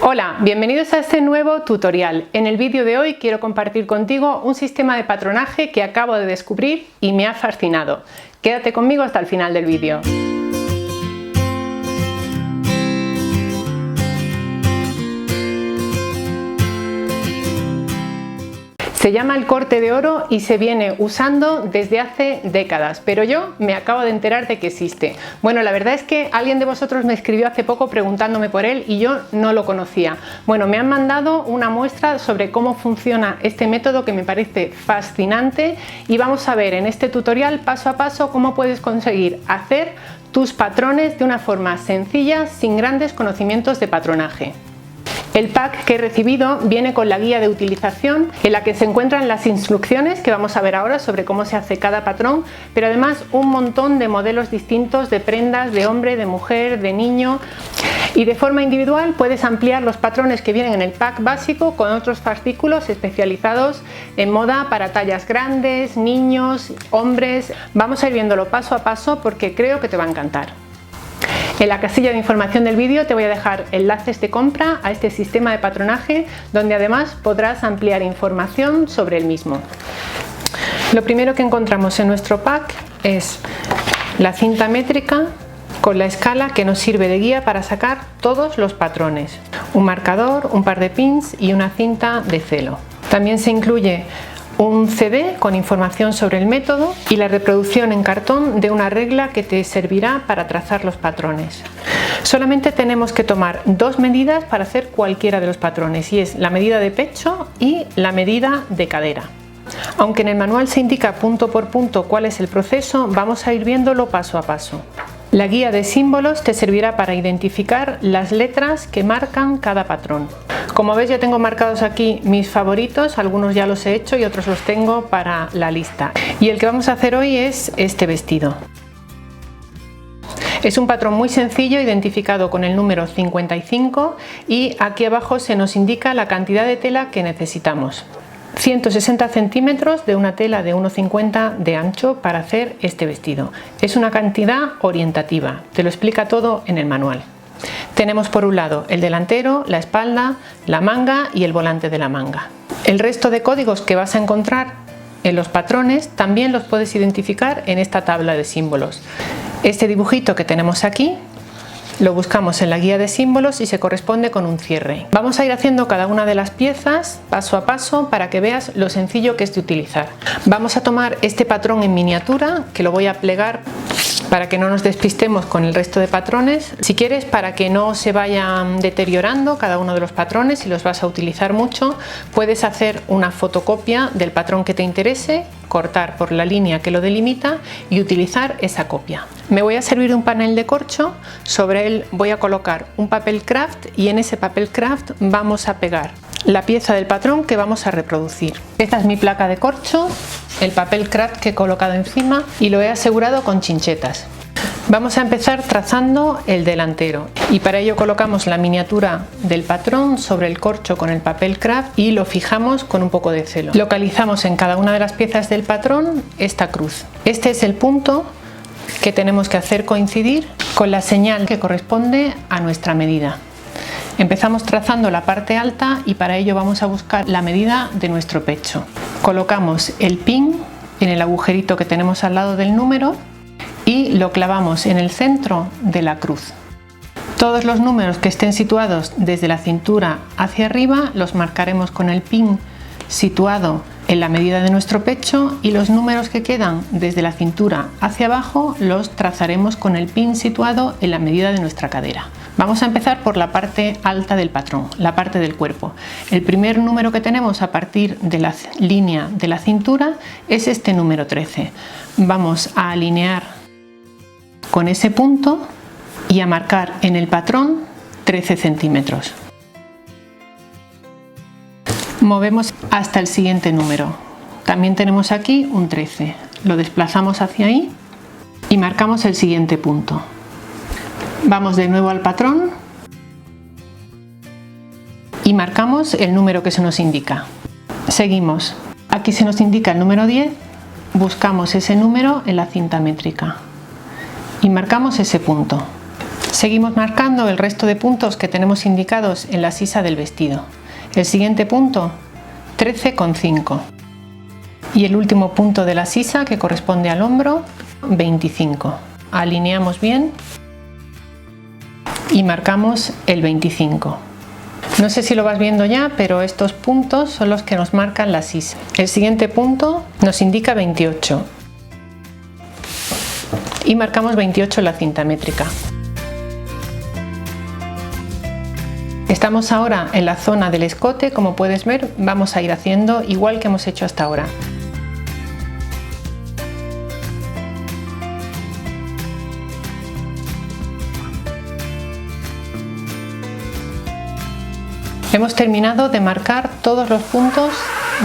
Hola, bienvenidos a este nuevo tutorial. En el vídeo de hoy quiero compartir contigo un sistema de patronaje que acabo de descubrir y me ha fascinado. Quédate conmigo hasta el final del vídeo. Se llama el corte de oro y se viene usando desde hace décadas, pero yo me acabo de enterar de que existe. Bueno, la verdad es que alguien de vosotros me escribió hace poco preguntándome por él y yo no lo conocía. Bueno, me han mandado una muestra sobre cómo funciona este método que me parece fascinante y vamos a ver en este tutorial paso a paso cómo puedes conseguir hacer tus patrones de una forma sencilla sin grandes conocimientos de patronaje. El pack que he recibido viene con la guía de utilización en la que se encuentran las instrucciones que vamos a ver ahora sobre cómo se hace cada patrón, pero además un montón de modelos distintos de prendas de hombre, de mujer, de niño. Y de forma individual puedes ampliar los patrones que vienen en el pack básico con otros fascículos especializados en moda para tallas grandes, niños, hombres. Vamos a ir viéndolo paso a paso porque creo que te va a encantar. En la casilla de información del vídeo te voy a dejar enlaces de compra a este sistema de patronaje donde además podrás ampliar información sobre el mismo. Lo primero que encontramos en nuestro pack es la cinta métrica con la escala que nos sirve de guía para sacar todos los patrones, un marcador, un par de pins y una cinta de celo. También se incluye un CD con información sobre el método y la reproducción en cartón de una regla que te servirá para trazar los patrones. Solamente tenemos que tomar dos medidas para hacer cualquiera de los patrones y es la medida de pecho y la medida de cadera. Aunque en el manual se indica punto por punto cuál es el proceso, vamos a ir viéndolo paso a paso. La guía de símbolos te servirá para identificar las letras que marcan cada patrón. Como ves, ya tengo marcados aquí mis favoritos, algunos ya los he hecho y otros los tengo para la lista. Y el que vamos a hacer hoy es este vestido. Es un patrón muy sencillo identificado con el número 55 y aquí abajo se nos indica la cantidad de tela que necesitamos. 160 centímetros de una tela de 1,50 de ancho para hacer este vestido. Es una cantidad orientativa, te lo explica todo en el manual. Tenemos por un lado el delantero, la espalda, la manga y el volante de la manga. El resto de códigos que vas a encontrar en los patrones también los puedes identificar en esta tabla de símbolos. Este dibujito que tenemos aquí lo buscamos en la guía de símbolos y se corresponde con un cierre. Vamos a ir haciendo cada una de las piezas paso a paso para que veas lo sencillo que es de utilizar. Vamos a tomar este patrón en miniatura que lo voy a plegar para que no nos despistemos con el resto de patrones. Si quieres, para que no se vayan deteriorando cada uno de los patrones, si los vas a utilizar mucho, puedes hacer una fotocopia del patrón que te interese, cortar por la línea que lo delimita y utilizar esa copia. Me voy a servir de un panel de corcho, sobre él voy a colocar un papel craft y en ese papel craft vamos a pegar la pieza del patrón que vamos a reproducir. Esta es mi placa de corcho, el papel craft que he colocado encima y lo he asegurado con chinchetas. Vamos a empezar trazando el delantero y para ello colocamos la miniatura del patrón sobre el corcho con el papel craft y lo fijamos con un poco de celo. Localizamos en cada una de las piezas del patrón esta cruz. Este es el punto que tenemos que hacer coincidir con la señal que corresponde a nuestra medida. Empezamos trazando la parte alta y para ello vamos a buscar la medida de nuestro pecho. Colocamos el pin en el agujerito que tenemos al lado del número y lo clavamos en el centro de la cruz. Todos los números que estén situados desde la cintura hacia arriba los marcaremos con el pin situado en la medida de nuestro pecho y los números que quedan desde la cintura hacia abajo los trazaremos con el pin situado en la medida de nuestra cadera. Vamos a empezar por la parte alta del patrón, la parte del cuerpo. El primer número que tenemos a partir de la línea de la cintura es este número 13. Vamos a alinear con ese punto y a marcar en el patrón 13 centímetros. Movemos hasta el siguiente número. También tenemos aquí un 13. Lo desplazamos hacia ahí y marcamos el siguiente punto. Vamos de nuevo al patrón y marcamos el número que se nos indica. Seguimos. Aquí se nos indica el número 10. Buscamos ese número en la cinta métrica y marcamos ese punto. Seguimos marcando el resto de puntos que tenemos indicados en la sisa del vestido. El siguiente punto, 13,5. Y el último punto de la sisa, que corresponde al hombro, 25. Alineamos bien y marcamos el 25. No sé si lo vas viendo ya, pero estos puntos son los que nos marcan la sisa. El siguiente punto nos indica 28 y marcamos 28 en la cinta métrica. Estamos ahora en la zona del escote. Como puedes ver, vamos a ir haciendo igual que hemos hecho hasta ahora. Hemos terminado de marcar todos los puntos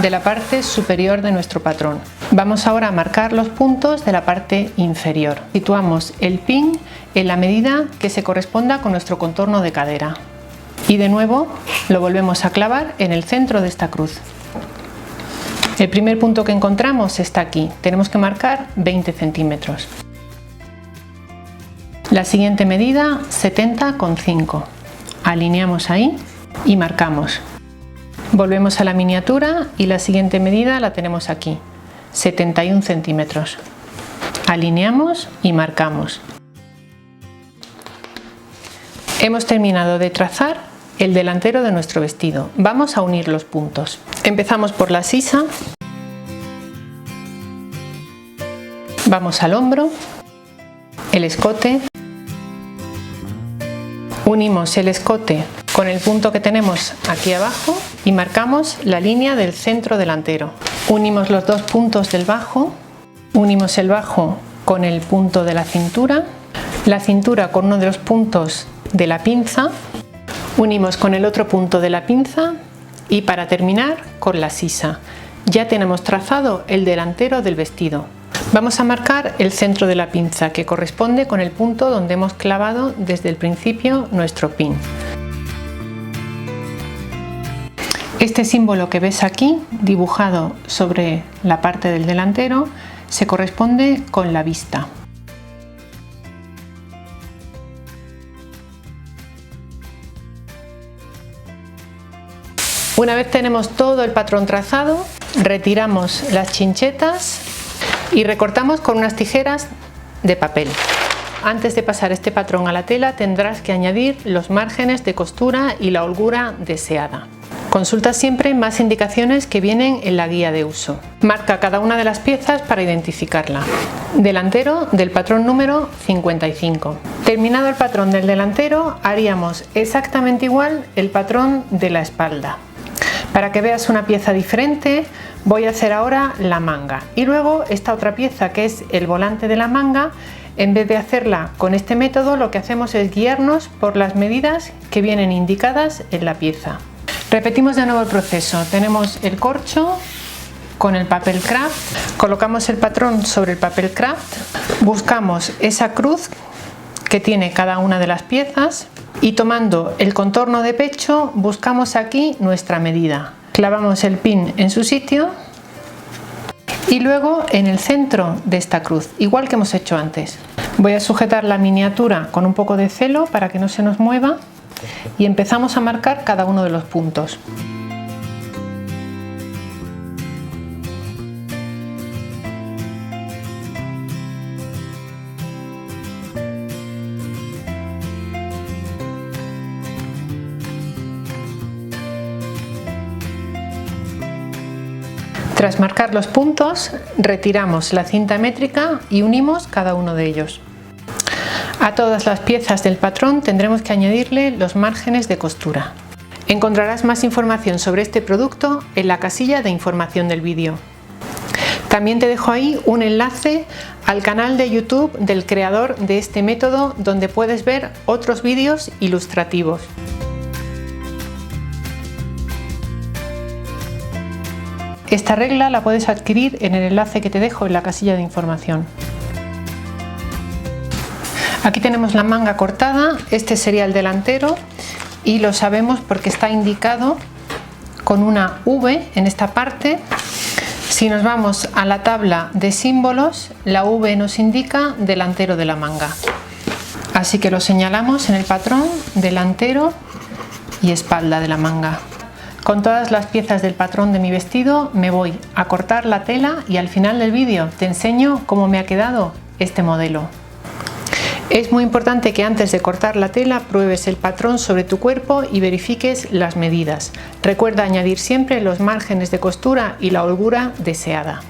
de la parte superior de nuestro patrón. Vamos ahora a marcar los puntos de la parte inferior. Situamos el pin en la medida que se corresponda con nuestro contorno de cadera. Y de nuevo lo volvemos a clavar en el centro de esta cruz. El primer punto que encontramos está aquí. Tenemos que marcar 20 centímetros. La siguiente medida, 70,5. Alineamos ahí y marcamos. Volvemos a la miniatura y la siguiente medida la tenemos aquí, 71 centímetros. Alineamos y marcamos. Hemos terminado de trazar el delantero de nuestro vestido. Vamos a unir los puntos. Empezamos por la sisa, vamos al hombro, el escote, unimos el escote con el punto que tenemos aquí abajo y marcamos la línea del centro delantero. Unimos los dos puntos del bajo, unimos el bajo con el punto de la cintura con uno de los puntos de la pinza, unimos con el otro punto de la pinza y para terminar con la sisa. Ya tenemos trazado el delantero del vestido. Vamos a marcar el centro de la pinza, que corresponde con el punto donde hemos clavado desde el principio nuestro pin. Este símbolo que ves aquí, dibujado sobre la parte del delantero, se corresponde con la vista. Una vez tenemos todo el patrón trazado, retiramos las chinchetas y recortamos con unas tijeras de papel. Antes de pasar este patrón a la tela tendrás que añadir los márgenes de costura y la holgura deseada. Consulta siempre más indicaciones que vienen en la guía de uso. Marca cada una de las piezas para identificarla. Delantero del patrón número 55. Terminado el patrón del delantero, haríamos exactamente igual el patrón de la espalda. Para que veas una pieza diferente, voy a hacer ahora la manga. Y luego esta otra pieza, que es el volante de la manga, en vez de hacerla con este método, lo que hacemos es guiarnos por las medidas que vienen indicadas en la pieza. Repetimos de nuevo el proceso. Tenemos el corcho con el papel craft, colocamos el patrón sobre el papel craft, buscamos esa cruz que tiene cada una de las piezas y tomando el contorno de pecho buscamos aquí nuestra medida. Clavamos el pin en su sitio y luego en el centro de esta cruz, igual que hemos hecho antes. Voy a sujetar la miniatura con un poco de celo para que no se nos mueva y empezamos a marcar cada uno de los puntos. Tras marcar los puntos, retiramos la cinta métrica y unimos cada uno de ellos. A todas las piezas del patrón tendremos que añadirle los márgenes de costura. Encontrarás más información sobre este producto en la casilla de información del vídeo. También te dejo ahí un enlace al canal de YouTube del creador de este método, donde puedes ver otros vídeos ilustrativos. Esta regla la puedes adquirir en el enlace que te dejo en la casilla de información. Aquí tenemos la manga cortada, este sería el delantero y lo sabemos porque está indicado con una V en esta parte. Si nos vamos a la tabla de símbolos, la V nos indica delantero de la manga. Así que lo señalamos en el patrón delantero y espalda de la manga. Con todas las piezas del patrón de mi vestido me voy a cortar la tela y al final del vídeo te enseño cómo me ha quedado este modelo. Es muy importante que antes de cortar la tela pruebes el patrón sobre tu cuerpo y verifiques las medidas. Recuerda añadir siempre los márgenes de costura y la holgura deseada.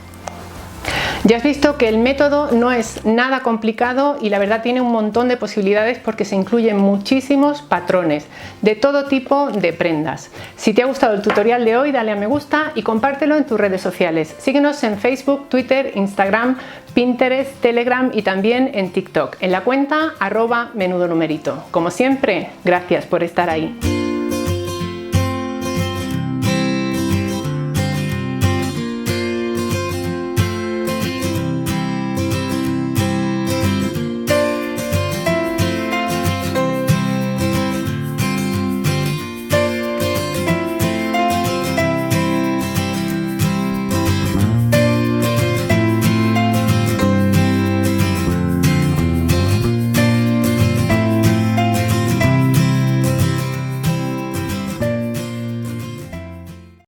Ya has visto que el método no es nada complicado y la verdad tiene un montón de posibilidades porque se incluyen muchísimos patrones de todo tipo de prendas. Si te ha gustado el tutorial de hoy, dale a me gusta y compártelo en tus redes sociales. Síguenos en Facebook, Twitter, Instagram, Pinterest, Telegram y también en TikTok en la cuenta @menudonumerito. Como siempre, gracias por estar ahí.